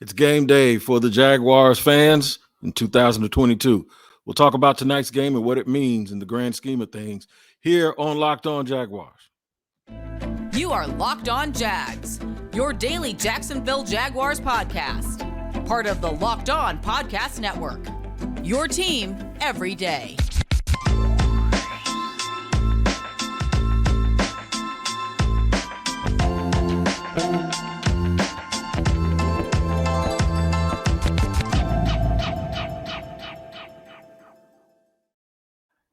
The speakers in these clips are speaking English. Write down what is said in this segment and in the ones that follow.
It's game day for the Jaguars fans in 2022. We'll talk about tonight's game and what it means in the grand scheme of things here on Locked On Jaguars. You are Locked On Jags, your daily Jacksonville Jaguars podcast. Part of the Locked On Podcast Network, your team every day.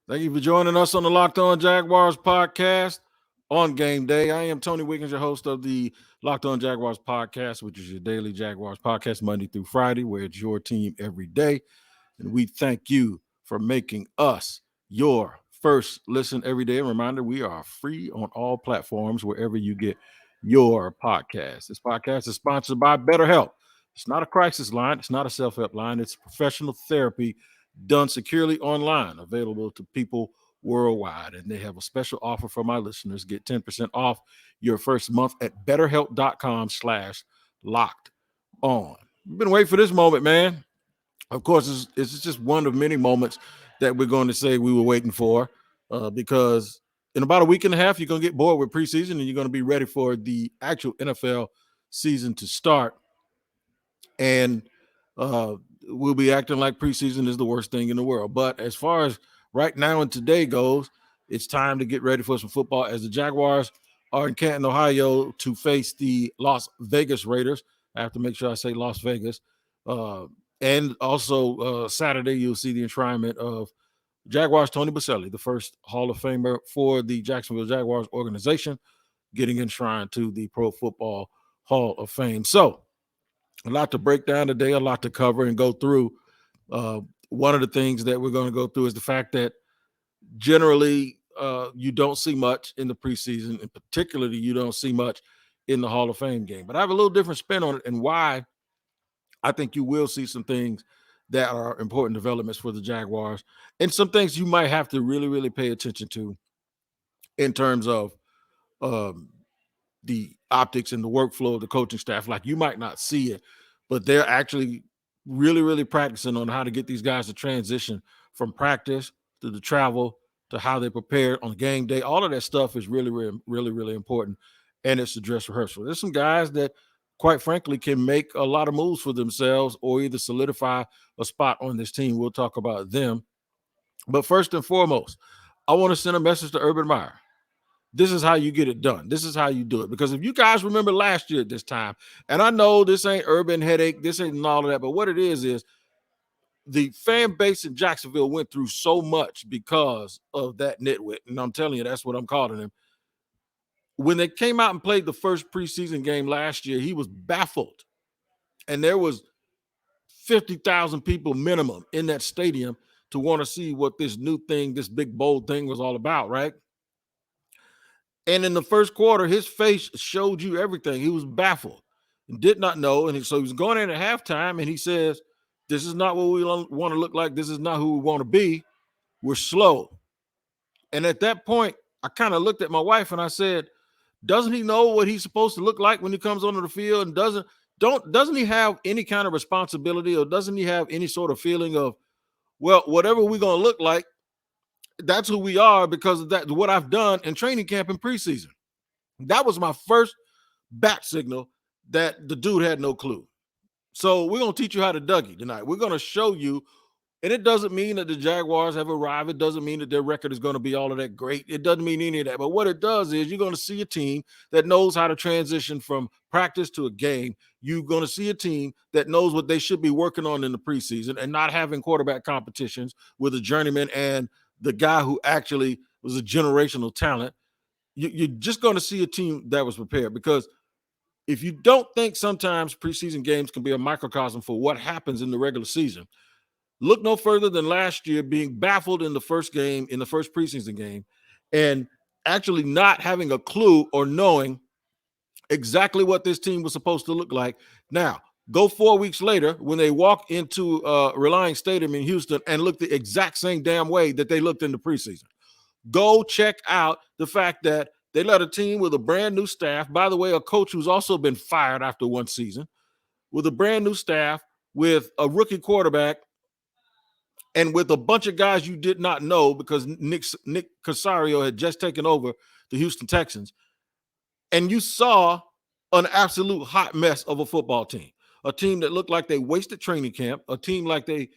Thank you for joining us on the Locked On Jaguars podcast on game day. I am Tony Wiggins, your host of the Locked On Jaguars podcast, which is your daily Jaguars podcast Monday through Friday, where it's your team every day. And we thank you for making us your first listen every day. A reminder, we are free on all platforms wherever you get your podcast. This podcast is sponsored by BetterHelp. It's not a crisis line. It's not a self-help line. It's professional therapy done securely online, available to people worldwide. And they have a special offer for my listeners. Get 10% off your first month at betterhelp.com/locked-on. We've been waiting for this moment, man. Of course, it's just one of many moments that we're going to say we were waiting for because in about a week and a half, you're going to get bored with preseason and you're going to be ready for the actual NFL season to start. And we'll be acting like preseason is the worst thing in the world. But as far as right now and today goes, it's time to get ready for some football as the Jaguars are in Canton, Ohio to face the Las Vegas Raiders. I have to make sure I say Las Vegas. And also Saturday, you'll see the enshrinement of Jaguars Tony Boselli, the first Hall of Famer for the Jacksonville Jaguars organization, getting enshrined to the Pro Football Hall of Fame. So, a lot to break down today, a lot to cover and go through. One of the things that we're going to go through is the fact that generally you don't see much in the preseason, and particularly you don't see much in the Hall of Fame game. But I have a little different spin on it and why I think you will see some things that are important developments for the Jaguars and some things you might have to really, really pay attention to in terms of the optics and the workflow of the coaching staff. Like you might not see it, but they're actually really, really practicing on how to get these guys to transition from practice to the travel to how they prepare on game day. All of that stuff is really, really, really, really important. And it's a dress rehearsal. There's some guys that, quite frankly, can make a lot of moves for themselves or either solidify a spot on this team. We'll talk about them. But first and foremost, I want to send a message to Urban Meyer. This is how you get it done. This is how you do it. Because if you guys remember last year at this time, and I know this ain't Urban headache, this ain't all of that, but what it is the fan base in Jacksonville went through so much because of that nitwit. And I'm telling you, that's what I'm calling him. When they came out and played the first preseason game last year, he was baffled. And there was 50,000 people minimum in that stadium to want to see what this new thing, this big, bold thing was all about, right? And in the first quarter, his face showed you everything. He was baffled and did not know. And so he was going in at halftime, and he says, this is not what we want to look like. This is not who we want to be. We're slow. And at that point, I kind of looked at my wife and I said, doesn't he know what he's supposed to look like when he comes onto the field? And doesn't he have any kind of responsibility, or doesn't he have any sort of feeling of, well, whatever we're going to look like, that's who we are because of that, what I've done in training camp and preseason. That was my first bat signal that the dude had no clue. So we're going to teach you how to Dougie tonight. We're going to show you, and it doesn't mean that the Jaguars have arrived. It doesn't mean that their record is going to be all of that great. It doesn't mean any of that. But what it does is you're going to see a team that knows how to transition from practice to a game. You're going to see a team that knows what they should be working on in the preseason and not having quarterback competitions with a journeyman and the guy who actually was a generational talent. You're just going to see a team that was prepared, because if you don't think sometimes preseason games can be a microcosm for what happens in the regular season, look no further than last year being baffled in the first game, in the first preseason game, and actually not having a clue or knowing exactly what this team was supposed to look like. Now, go 4 weeks later when they walk into Reliance Stadium in Houston and look the exact same damn way that they looked in the preseason. Go check out the fact that they led a team with a brand new staff. By the way, a coach who's also been fired after one season. with a brand new staff, with a rookie quarterback, and with a bunch of guys you did not know because Nick Casario had just taken over the Houston Texans, and you saw an absolute hot mess of a football team, a team that looked like they wasted training camp, a team like they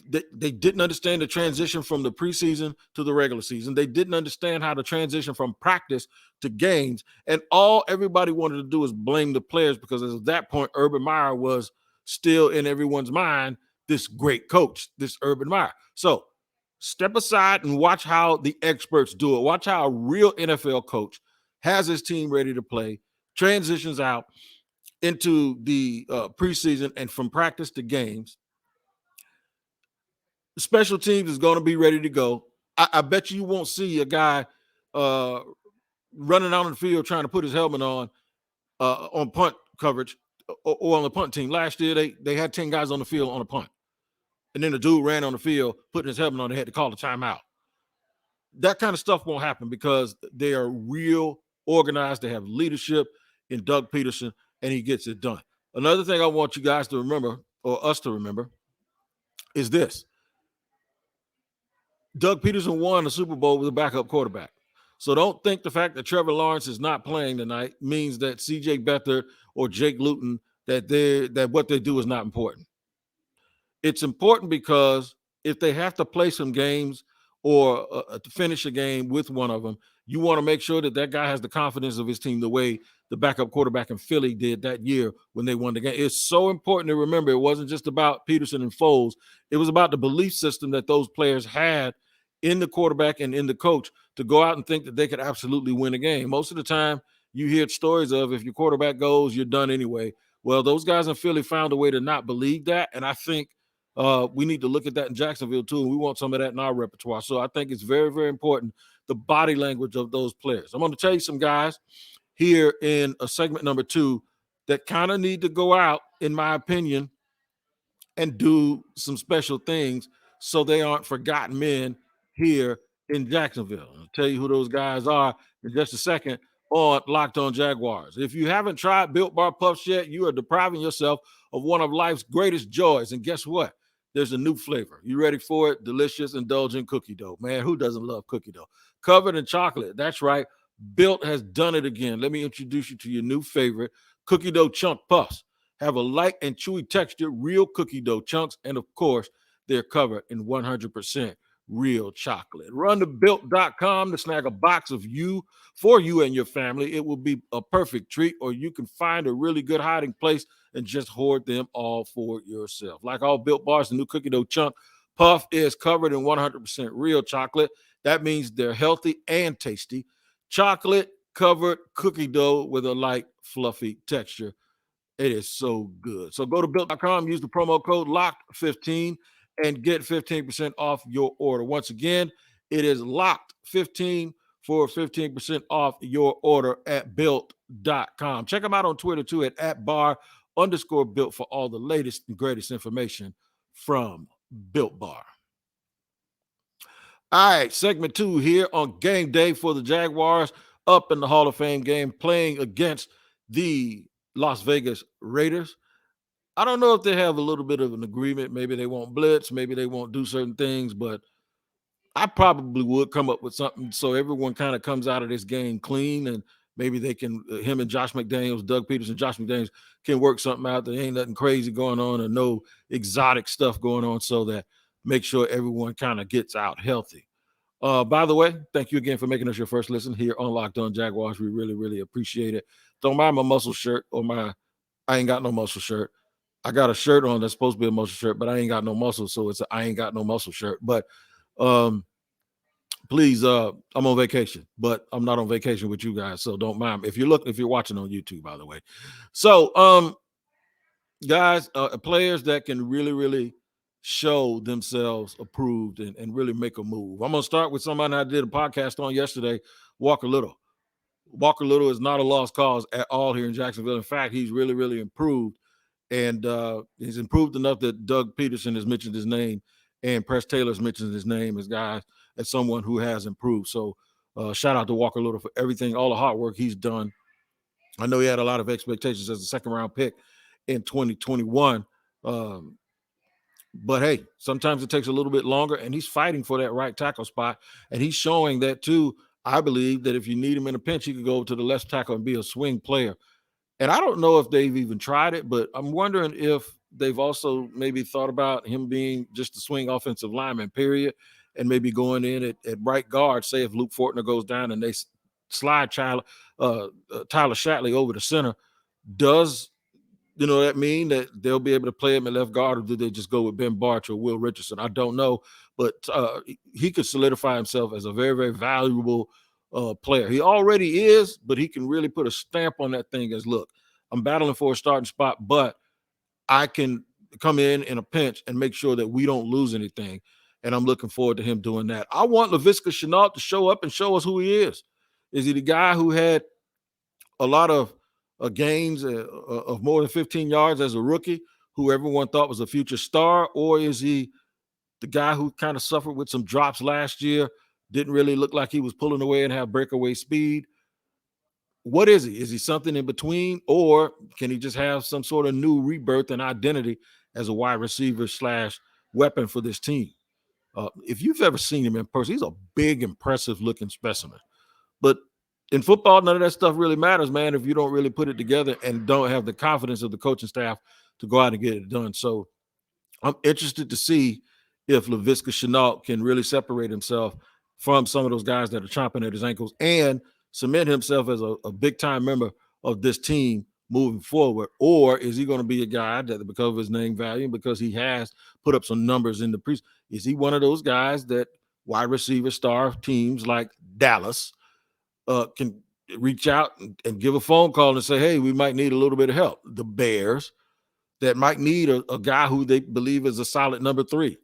didn't understand the transition from the preseason to the regular season. They didn't understand how to transition from practice to games. And all everybody wanted to do was blame the players because at that point, Urban Meyer was still in everyone's mind, this great coach, this Urban Meyer. So step aside and watch how the experts do it. Watch how a real NFL coach has his team ready to play, transitions out into the preseason and from practice to games. Special teams is going to be ready to go. I bet you won't see a guy running out on the field trying to put his helmet on punt coverage or on the punt team. Last year, they had 10 guys on the field on a punt. And then the dude ran on the field, putting his helmet on, they had to call a timeout. That kind of stuff won't happen because they are real organized. They have leadership in Doug Pederson, and he gets it done. Another thing I want you guys to remember, or us to remember, is this. Doug Pederson won the Super Bowl with a backup quarterback. So don't think the fact that Trevor Lawrence is not playing tonight means that C.J. Beathard or Jake Luton, that what they do is not important. It's important because if they have to play some games or to finish a game with one of them, you want to make sure that guy has the confidence of his team the way the backup quarterback in Philly did that year when they won the game. It's so important to remember it wasn't just about Pederson and Foles. It was about the belief system that those players had in the quarterback and in the coach to go out and think that they could absolutely win a game. Most of the time, you hear stories of if your quarterback goes, you're done anyway. Well, those guys in Philly found a way to not believe that, and I think we need to look at that in Jacksonville too, and we want some of that in our repertoire. So I think it's very, very important, the body language of those players. I'm going to tell you some guys here in segment number 2 that kind of need to go out, in my opinion, and do some special things so they aren't forgotten men here in Jacksonville. I'll tell you who those guys are in just a second on Locked On Jaguars. If you haven't tried Built Bar Puffs yet, you are depriving yourself of one of life's greatest joys. And guess what? There's a new flavor. You ready for it? Delicious, indulgent cookie dough. Man, who doesn't love cookie dough? Covered in chocolate. That's right. Built has done it again. Let me introduce you to your new favorite, cookie dough chunk puffs. Have a light and chewy texture, real cookie dough chunks, and of course, they're covered in 100% real chocolate. Run to built.com to snag a box for you and your family. It will be a perfect treat, or you can find a really good hiding place and just hoard them all for yourself. Like all Built Bars, the new cookie dough chunk puff is covered in 100% real chocolate. That means they're healthy and tasty. Chocolate covered cookie dough with a light, fluffy texture. It is so good. So go to built.com, use the promo code LOCKED15 and get 15% off your order. Once again, it is LOCKED15 for 15% off your order at built.com. Check them out on Twitter too at @bar_built for all the latest and greatest information from Built Bar. All right, segment 2 here on game day for the Jaguars up in the Hall of Fame game playing against the Las Vegas Raiders. I don't know if they have a little bit of an agreement. Maybe they won't blitz. Maybe they won't do certain things, but I probably would come up with something so everyone kind of comes out of this game clean, and maybe they can, him and Josh McDaniels, Doug Pederson, Josh McDaniels can work something out. There ain't nothing crazy going on or no exotic stuff going on, so that make sure everyone kind of gets out healthy. By the way, thank you again for making us your first listen here on Locked On Jaguars. We really, really appreciate it. Don't mind my muscle shirt or I ain't got no muscle shirt. I got a shirt on that's supposed to be a muscle shirt, but I ain't got no muscle, so it's I ain't got no muscle shirt. But please, I'm on vacation, but I'm not on vacation with you guys, so don't mind if you're watching on YouTube, by the way. So, guys, players that can really, really show themselves approved and really make a move. I'm gonna start with somebody I did a podcast on yesterday, Walker Little. Walker Little is not a lost cause at all here in Jacksonville. In fact, he's really, really improved. And he's improved enough that Doug Pederson has mentioned his name and Press Taylor's mentioned his name as someone who has improved. So shout out to Walker Little for everything, all the hard work he's done. I know he had a lot of expectations as a second-round pick in 2021. But hey, sometimes it takes a little bit longer, and he's fighting for that right tackle spot. And he's showing that too. I believe that if you need him in a pinch, he could go to the left tackle and be a swing player. And I don't know if they've even tried it, but I'm wondering if they've also maybe thought about him being just a swing offensive lineman, period, and maybe going in at right guard. Say if Luke Fortner goes down and they slide Tyler Shatley over the center, does that mean that they'll be able to play him at left guard, or do they just go with Ben Barch or Will Richardson? I don't know, but he could solidify himself as a very, very valuable player. He already is, but he can really put a stamp on that thing as, look, I'm battling for a starting spot, but I can come in a pinch and make sure that we don't lose anything. And I'm looking forward to him doing that. I want Laviska Shenault to show up and show us who he is. Is he the guy who had a lot of gains of more than 15 yards as a rookie, who everyone thought was a future star? Or is he the guy who kind of suffered with some drops last year, didn't really look like he was pulling away and have breakaway speed? What is he? Is he something in between, or can he just have some sort of new rebirth and identity as a wide receiver / weapon for this team? If you've ever seen him in person, he's a big, impressive looking specimen. But in football, none of that stuff really matters, man, if you don't really put it together and don't have the confidence of the coaching staff to go out and get it done. So I'm interested to see if Laviska Shenault can really separate himself from some of those guys that are chomping at his ankles and cement himself as a big-time member of this team moving forward. Or is he going to be a guy that, because of his name value, because he has put up some numbers in the preseason, is he one of those guys that wide receiver star teams like Dallas can reach out and give a phone call and say, hey, we might need a little bit of help? The Bears that might need a guy who they believe is a solid number 3.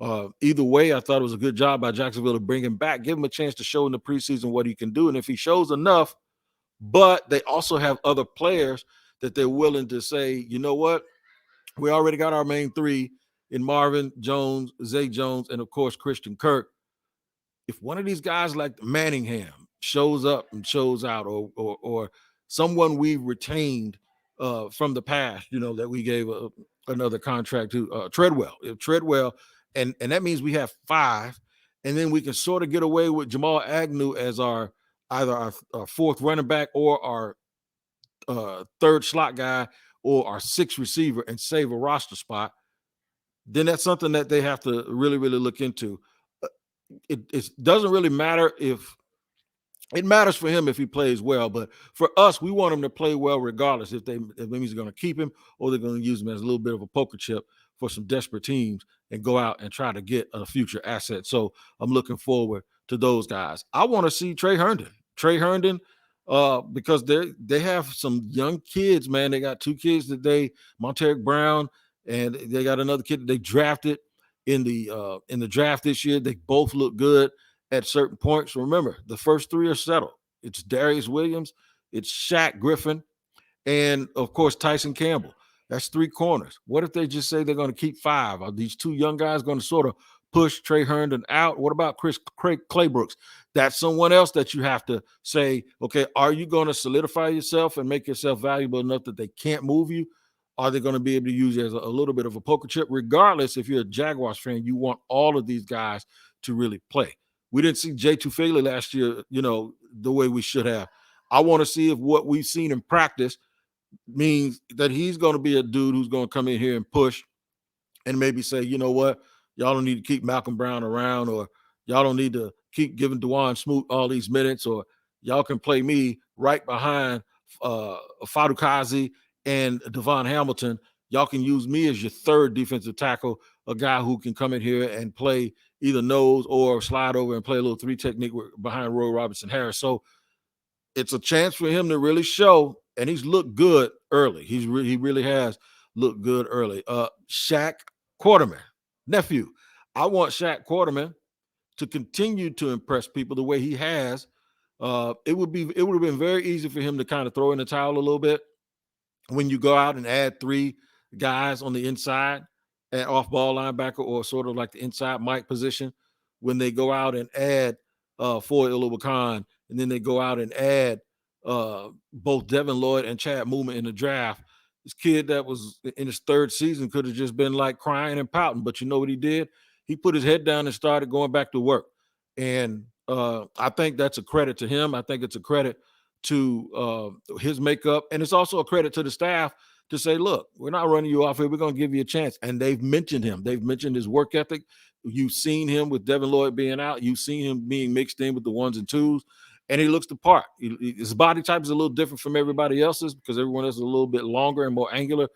Either way, I thought it was a good job by Jacksonville to bring him back, give him a chance to show in the preseason what he can do. And if he shows enough, but they also have other players that they're willing to say, you know what, we already got our main 3 in Marvin Jones, Zay Jones, and of course, Christian Kirk. If one of these guys like Manningham shows up and shows out, or someone we've retained from the past, that we gave another contract to, Treadwell. If Treadwell, and that means we have 5, and then we can sort of get away with Jamal Agnew as either our 4th running back or our 3rd slot guy or our 6th receiver and save a roster spot, then that's something that they have to really, really look into. It doesn't really matter if it matters for him if he plays well, but for us, we want him to play well regardless if it means they're going to keep him or they're going to use him as a little bit of a poker chip for some desperate teams and go out and try to get a future asset. So I'm looking forward to those guys. I want to see Trey Herndon, because they have some young kids, man. They got 2 kids that Monteric Brown, and they got another kid that they drafted in the draft this year. They both look good at certain points. Remember, the first 3 are settled. It's Darius Williams, it's Shaq Griffin, and of course Tyson Campbell. That's 3 corners. What if they just say they're going to keep 5? Are these 2 young guys going to sort of push Trey Herndon out? What about Chris Claybrooks? That's someone else that you have to say, okay, are you going to solidify yourself and make yourself valuable enough that they can't move you? Are they going to be able to use you as a little bit of a poker chip? Regardless, if you're a Jaguars fan, you want all of these guys to really play. We didn't see Jay Tufele last year, the way we should have. I want to see if what we've seen in practice means that he's going to be a dude who's going to come in here and push and maybe say, you know what, y'all don't need to keep Malcolm Brown around, or y'all don't need to keep giving Dewan Smoot all these minutes, or y'all can play me right behind Fadukazi and Devon Hamilton. Y'all can use me as your 3rd defensive tackle, a guy who can come in here and play either nose or slide over and play a little 3 technique behind Roy Robinson Harris. So it's a chance for him to really show, and he's looked good early. He really has looked good early. Shaq Quarterman, nephew. I want Shaq Quarterman to continue to impress people the way he has. It would have been very easy for him to kind of throw in the towel a little bit when you go out and add 3 guys on the inside at off-ball linebacker, or sort of like the inside Mike position, when they go out and add Foy Oluwakan, and then they go out and add both Devin Lloyd and Chad Muma in the draft. This kid that was in his third season could have just been like crying and pouting, but you know what he did? He put his head down and started going back to work. And I think that's a credit to him. I think it's a credit to his makeup, and it's also a credit to the staff to say, look, we're not running you off here. We're going to give you a chance. And they've mentioned him. They've mentioned his work ethic. You've seen him with Devin Lloyd being out. You've seen him being mixed in with the ones and twos, and he looks the part. His body type is a little different from everybody else's because everyone else is a little bit longer and more angular,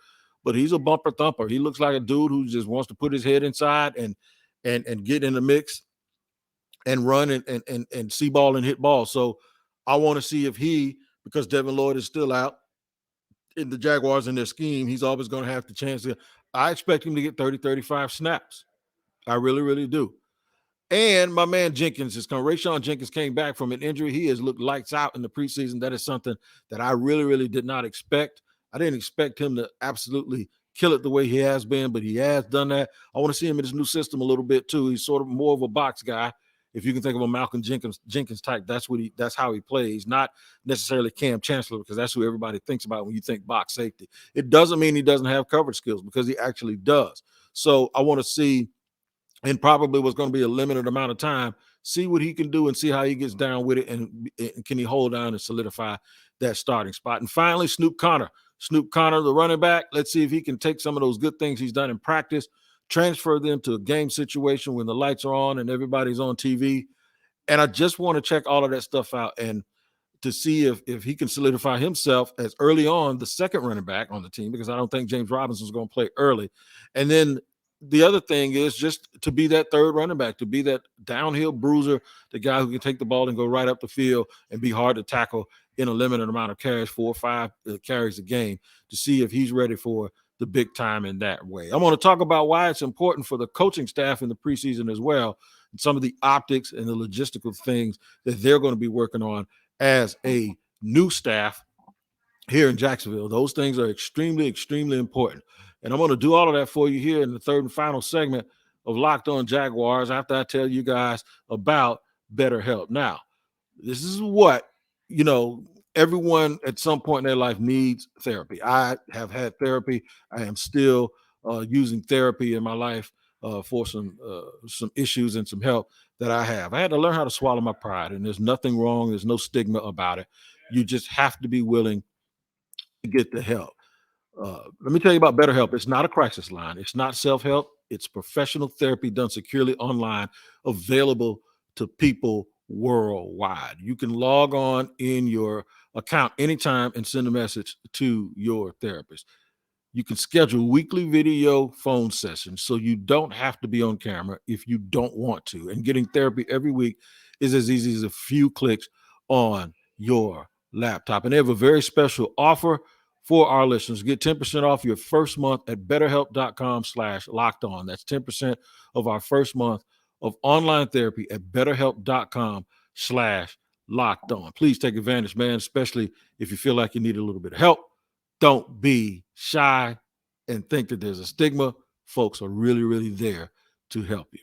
but he's a bumper thumper. He looks like a dude who just wants to put his head inside and get in the mix and run and see ball and hit ball. So I want to see if because Devin Lloyd is still out in the Jaguars in their scheme, he's always going to have the chance to. I expect him to get 30, 35 snaps. I really, really do. And my man Jenkins is coming. Rayshon Jenkins came back from an injury. He has looked lights out in the preseason. That is something that I really, really did not expect. I didn't expect him to absolutely kill it the way he has been, but he has done that. I want to see him in his new system a little bit too. He's sort of more of a box guy. If you can think of a Malcolm Jenkins type, that's how he plays. Not necessarily Cam Chancellor, because that's who everybody thinks about when you think box safety. It doesn't mean he doesn't have coverage skills, because he actually does. So I want to see, and probably was going to be a limited amount of time, see what he can do and see how he gets down with it, and can he hold down and solidify that starting spot. And finally, Snoop Conner, the running back. Let's see if he can take some of those good things he's done in practice, transfer them to a game situation when the lights are on and everybody's on TV. And I just want to check all of that stuff out and to see if he can solidify himself as early on the second running back on the team, because I don't think James Robinson is going to play early. And then the other thing is just to be that third running back, to be that downhill bruiser, the guy who can take the ball and go right up the field and be hard to tackle in a limited amount of carries, 4 or 5 carries a game, to see if he's ready for the big time in that way. I'm going to talk about why it's important for the coaching staff in the preseason as well, and some of the optics and the logistical things that they're going to be working on as a new staff here in Jacksonville. Those things are extremely, extremely important. And I'm going to do all of that for you here in the third and final segment of Locked On Jaguars after I tell you guys about BetterHelp. Now, this is what, everyone at some point in their life needs therapy. I have had therapy. I am still using therapy in my life for some issues and some help that I have. I had to learn how to swallow my pride, and there's nothing wrong. There's no stigma about it. You just have to be willing to get the help. Let me tell you about BetterHelp. It's not a crisis line. It's not self-help. It's professional therapy done securely online, available to people worldwide. You can log on in your account anytime and send a message to your therapist. You can schedule weekly video phone sessions, so you don't have to be on camera if you don't want to. And getting therapy every week is as easy as a few clicks on your laptop. And they have a very special offer for our listeners. Get 10% off your first month at betterhelp.com/lockedon. That's 10% of our first month of online therapy at betterhelp.com/lockedon. Please take advantage, man, especially if you feel like you need a little bit of help. Don't be shy and think that there's a stigma. Folks are really, really there to help you.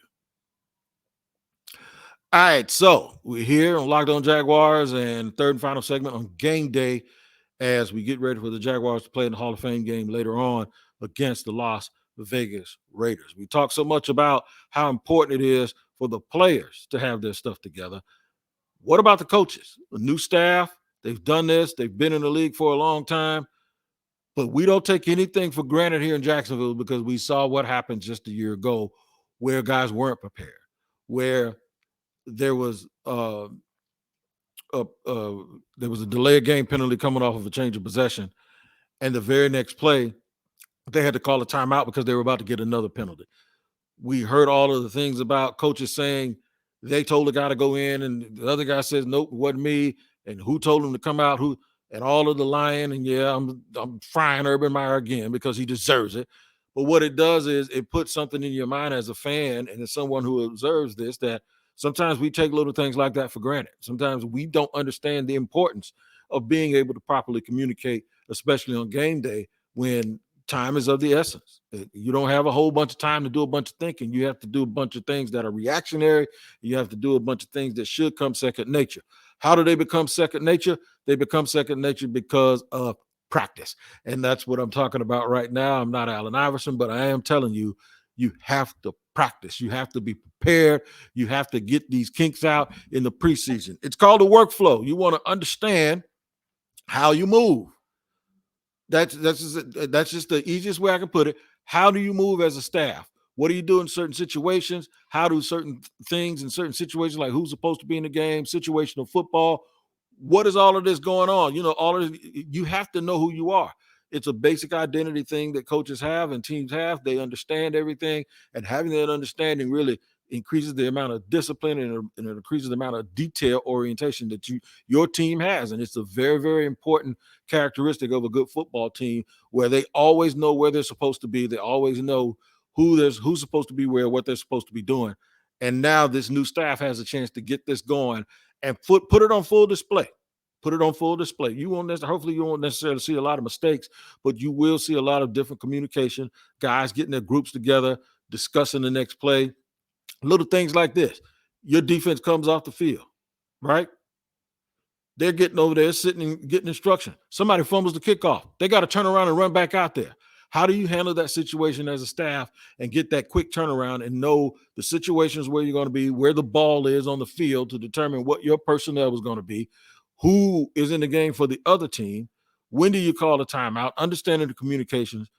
All right, so we're here on Locked On Jaguars, and third and final segment on game day as we get ready for the Jaguars to play in the Hall of Fame game later on against the Las Vegas Raiders. We talk so much about how important it is for the players to have their stuff together. What about the coaches? The new staff, they've done this. They've been in the league for a long time. But we don't take anything for granted here in Jacksonville, because we saw what happened just a year ago where guys weren't prepared, where there was a delay of game penalty coming off of a change of possession, and the very next play, they had to call a timeout because they were about to get another penalty. We heard all of the things about coaches saying they told the guy to go in, and the other guy says, nope, it wasn't me, and who told him to come out, and all of the lying, and I'm frying Urban Meyer again because he deserves it. But what it does is it puts something in your mind as a fan and as someone who observes this, that sometimes we take little things like that for granted. Sometimes we don't understand the importance of being able to properly communicate, especially on game day when time is of the essence. You don't have a whole bunch of time to do a bunch of thinking. You have to do a bunch of things that are reactionary. You have to do a bunch of things that should come second nature. How do they become second nature? They become second nature because of practice. And that's what I'm talking about right now. I'm not Allen Iverson, but I am telling you, you have to practice. You have to be prepared. You have to get these kinks out in the preseason. It's called a workflow. You want to understand how you move. That's just the easiest way I can put it. How do you move as a staff? What do you do in certain situations? How do certain things in certain situations, like who's supposed to be in the game, situational football? What is all of this going on? All of this, you have to know who you are. It's a basic identity thing that coaches have and teams have. They understand everything, and having that understanding really increases the amount of discipline and it increases the amount of detail orientation that your team has. And it's a very, very important characteristic of a good football team, where they always know where they're supposed to be. They always know who's supposed to be where, what they're supposed to be doing. And now this new staff has a chance to get this going and put it on full display. Put it on full display. Hopefully you won't necessarily see a lot of mistakes, but you will see a lot of different communication, guys getting their groups together, discussing the next play, little things like this. Your defense comes off the field, right? They're getting over there, sitting and getting instruction. Somebody fumbles the kickoff. They got to turn around and run back out there. How do you handle that situation as a staff and get that quick turnaround and know the situations where you're going to be, where the ball is on the field to determine what your personnel is going to be, who is in the game for the other team, when do you call a timeout, understanding the communications,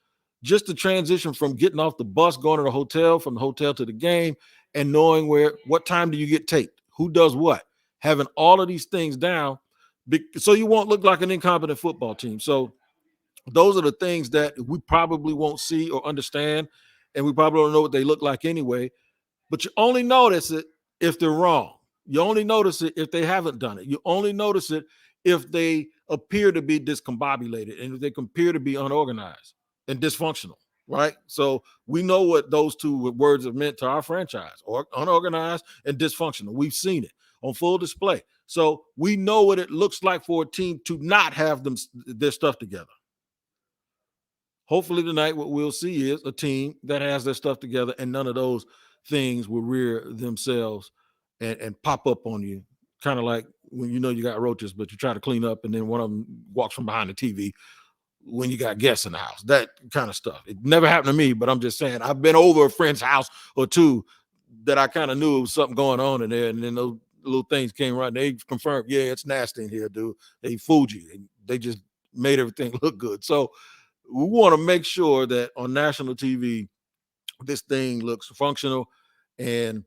just the transition from getting off the bus, going to the hotel, from the hotel to the game, and knowing what time do you get taped, who does what, having all of these things down so you won't look like an incompetent football team. So those are the things that we probably won't see or understand, and we probably don't know what they look like anyway. But you only notice it if they're wrong. You only notice it if they haven't done it. You only notice it if they appear to be discombobulated and if they appear to be unorganized and dysfunctional, right? So we know what those two words have meant to our franchise, or unorganized and dysfunctional. We've seen it on full display. So we know what it looks like for a team to not have their stuff together. Hopefully tonight what we'll see is a team that has their stuff together, and none of those things will rear themselves and pop up on you, kind of like when you got roaches, but you try to clean up and then one of them walks from behind the TV when you got guests in the house. That kind of stuff. It never happened to me, but I'm just saying I've been over a friend's house or two that I kind of knew there was something going on in there, and then those little things came right. They confirmed, yeah, it's nasty in here, dude. They fooled you. They just made everything look good. So we want to make sure that on national TV, this thing looks functional, and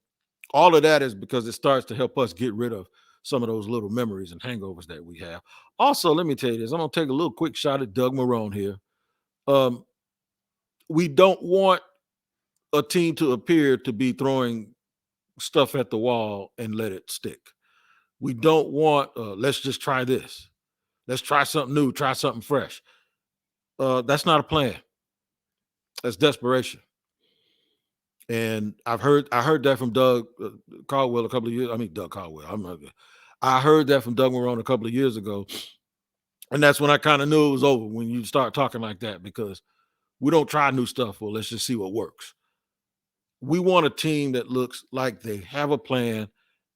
all of that is because it starts to help us get rid of some of those little memories and hangovers that we have. Also, let me tell you this. I'm going to take a little quick shot at Doug Marrone here. We don't want a team to appear to be throwing stuff at the wall and let it stick. We don't want, let's just try this. Let's try something new, try something fresh. That's not a plan. That's desperation. And I heard that from Doug Caldwell a couple of years. I mean, Doug Caldwell. I heard that from Doug Marrone a couple of years ago. And that's when I kind of knew it was over, when you start talking like that, because we don't try new stuff. Well, let's just see what works. We want a team that looks like they have a plan.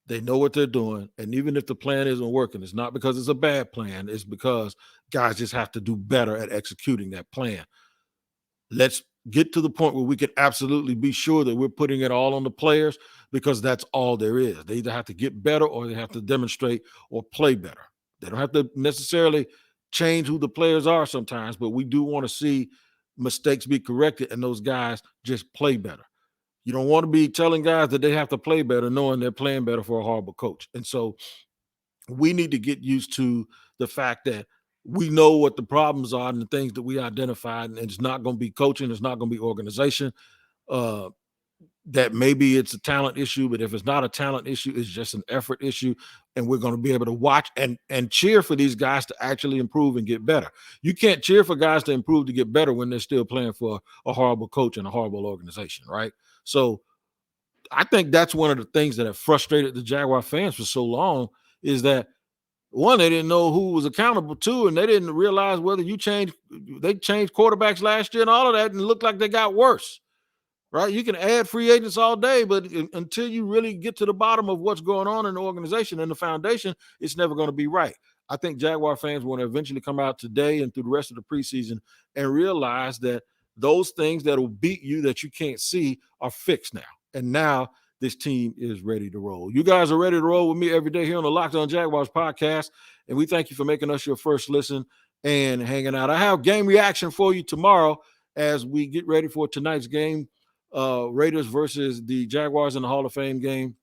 They know what they're doing. And even if the plan isn't working, it's not because it's a bad plan. It's because guys just have to do better at executing that plan. Let's get to the point where we can absolutely be sure that we're putting it all on the players, because that's all there is. They either have to get better or they have to demonstrate or play better. They don't have to necessarily change who the players are sometimes, but we do want to see mistakes be corrected and those guys just play better. You don't want to be telling guys that they have to play better knowing they're playing better for a horrible coach. And so we need to get used to the fact that we know what the problems are and the things that we identified, and it's not going to be coaching, it's not going to be organization. That maybe it's a talent issue, but if it's not a talent issue, it's just an effort issue, and we're going to be able to watch and cheer for these guys to actually improve and get better. You can't cheer for guys to improve to get better when they're still playing for a horrible coach and a horrible organization, right? So I think that's one of the things that have frustrated the Jaguar fans for so long, is that, one, they didn't know who was accountable to, and they didn't realize whether they changed quarterbacks last year and all of that, and it looked like they got worse, right? You can add free agents all day, but until you really get to the bottom of what's going on in the organization and the foundation, it's never going to be right. I think Jaguar fans want to eventually come out today and through the rest of the preseason and realize that those things that will beat you that you can't see are fixed now. And now this team is ready to roll. You guys are ready to roll with me every day here on the Locked On Jaguars podcast. And we thank you for making us your first listen and hanging out. I have game reaction for you tomorrow as we get ready for tonight's game, Raiders versus the Jaguars in the Hall of Fame game.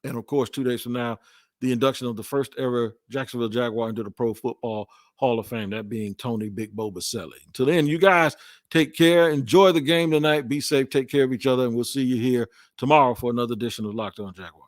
And, of course, 2 days from now, the induction of the first ever Jacksonville Jaguar into the Pro Football Hall of Fame, that being Tony Big Bo Baselli. Until then, you guys take care. Enjoy the game tonight. Be safe. Take care of each other. And we'll see you here tomorrow for another edition of Locked On Jaguars.